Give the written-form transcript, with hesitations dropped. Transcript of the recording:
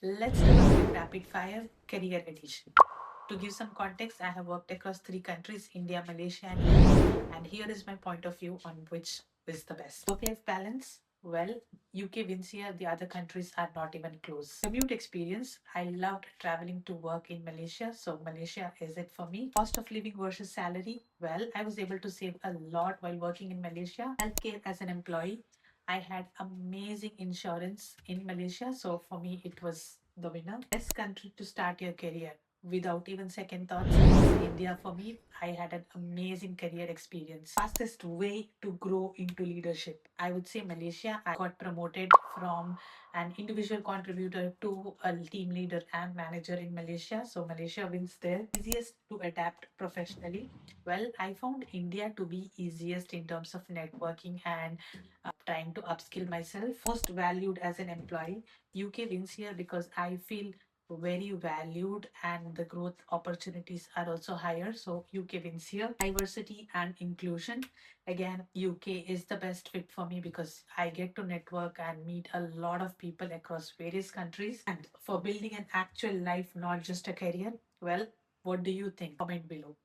Let's do a quick rapid fire career edition. To give some context, I have worked across three countries: India, Malaysia, and UK. And here is my point of view on which is the best. Work life balance. Well, UK wins here, the other countries are not even close. Commute experience. I loved traveling to work in Malaysia, so Malaysia is it for me. Cost of living versus salary. Well, I was able to save a lot while working in Malaysia. Healthcare as an employee. I had amazing insurance in Malaysia, so for me it was the winner. Best country to start your career without even second thoughts is India for me. I had an amazing career experience. Fastest way to grow into leadership. I would say Malaysia. I got promoted from an individual contributor to a team leader and manager in Malaysia. So Malaysia wins there. Easiest to adapt professionally. Well, I found India to be easiest in terms of networking and trying to upskill myself. Most valued as an employee. UK wins here because I feel very valued and the growth opportunities are also higher. So UK wins here. Diversity and inclusion. Again, UK is the best fit for me because I get to network and meet a lot of people across various countries. And for building an actual life, not just a career, well, what do you think? Comment below.